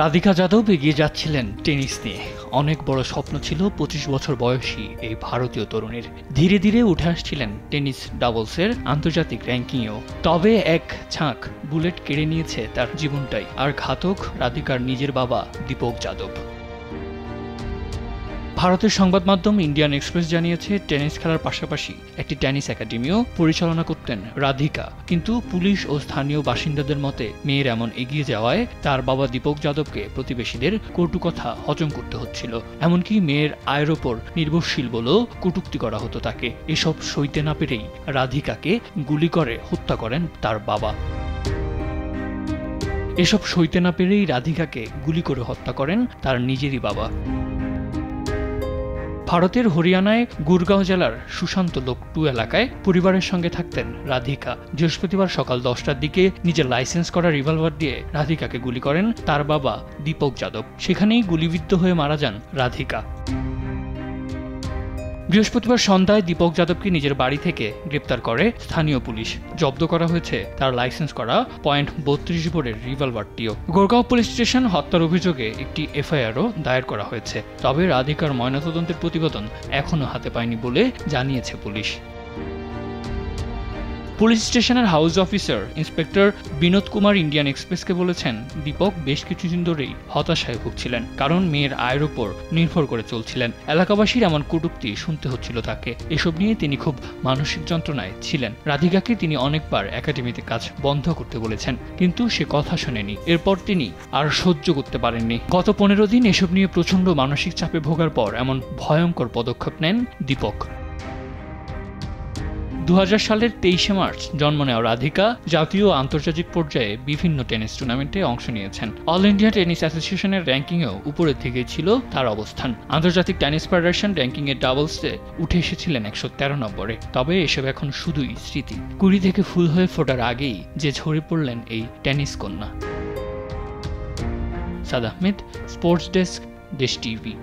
রাধিকা যাদব এগিয়ে যাচ্ছিলেন টেনিস নিয়ে। অনেক বড় স্বপ্ন ছিল ২৫ বছর বয়সী এই ভারতীয় তরুণীর। ধীরে ধীরে উঠে আসছিলেন টেনিস ডাবলসের আন্তর্জাতিক র্যাঙ্কিংয়েও। তবে এক ঝাঁক বুলেট কেড়ে নিয়েছে তার জীবনটাই, আর ঘাতক রাধিকার নিজের বাবা দীপক যাদব। ভারতের সংবাদ মাধ্যম ইন্ডিয়ান এক্সপ্রেস জানিয়েছে, টেনিস খেলার পাশাপাশি একটি টেনিস একাডেমিও পরিচালনা করতেন রাধিকা। কিন্তু পুলিশ ও স্থানীয় বাসিন্দাদের মতে মেয়ের এমন এগিয়ে যাওয়ায় তার বাবা দীপক যাদবকে প্রতিবেশীদের কটু কথা হজম করতে হচ্ছিল। এমনকি মেয়ের আয়ের ওপর নির্ভরশীল বলেও কটূক্তি করা হতো তাকে। এসব সইতে না পেরেই রাধিকাকে গুলি করে হত্যা করেন তার বাবা। এসব সইতে না পেরেই রাধিকাকে গুলি করে হত্যা করেন তার নিজেরই বাবা। ভারতের হরিয়ানায় গুরগাঁও জেলার সুশান্ত লোক 2 এলাকায় পরিবারের সঙ্গে থাকতেন রাধিকা। বৃহস্পতিবার সকাল 10টার দিকে নিজের লাইসেন্স করা রিভলভার দিয়ে রাধিকাকে গুলি করেন তার বাবা দীপক যাদব। সেখানেই গুলিবিদ্ধ হয়ে মারা যান রাধিকা। বৃহস্পতিবার সন্ধ্যায় দীপক যাদবকে নিজের বাড়ি থেকে গ্রেপ্তার করে স্থানীয় পুলিশ। জব্দ করা হয়েছে তার লাইসেন্স করা .32 বোরের রিভলভারটিও। গোরগাঁও পুলিশ স্টেশন হত্যার অভিযোগে একটি এফআইআরও দায়ের করা হয়েছে। তবে রাধিকার ময়নাতদন্তের প্রতিবেদন এখনও হাতে পায়নি বলে জানিয়েছে পুলিশ। পুলিশ স্টেশনের house officer inspector Binod Kumar Indian এক্সপ্রেসকে বলেছেন, দীপক বেশ কিছুদিন ধরেই হতাশায় ভুগছিলেন, কারণ মেয়ের আয়ের ওপর নির্ভর করে চলছিলেন। এলাকাবাসীর এমন কটূক্তি শুনতে হচ্ছিল তাকে। এসব নিয়ে তিনি খুব মানসিক যন্ত্রণায় ছিলেন। রাধিকাকে তিনি অনেকবার একাডেমিতে কাজ বন্ধ করতে বলেছেন, কিন্তু সে কথা শোনেনি। এরপর তিনি আর সহ্য করতে পারেননি। গত 15 দিন এসব নিয়ে প্রচণ্ড মানসিক চাপে ভোগার পর এমন ভয়ঙ্কর পদক্ষেপ নেন দীপক। 2000 সালের 23শে মার্চ জন্ম নেওয়া রাধিকা জাতীয় ও আন্তর্জাতিক পর্যায়ে বিভিন্ন টেনিস টুর্নামেন্টে অংশ নিয়েছেন। অল ইন্ডিয়া টেনিস অ্যাসোসিয়েশনের র্যাঙ্কিংয়েও উপরের দিকেই ছিল তার অবস্থান। আন্তর্জাতিক টেনিস ফেডারেশন র্যাঙ্কিংয়ে ডাবলসে উঠে এসেছিলেন 113 নম্বরে। তবে এসব এখন শুধুই স্মৃতি। কুড়ি থেকে ফুল হয়ে ফোটার আগেই যে ঝরে পড়লেন এই টেনিস কন্যা। সাদ আহমেদ, স্পোর্টস ডেস্ক, দেশ টিভি।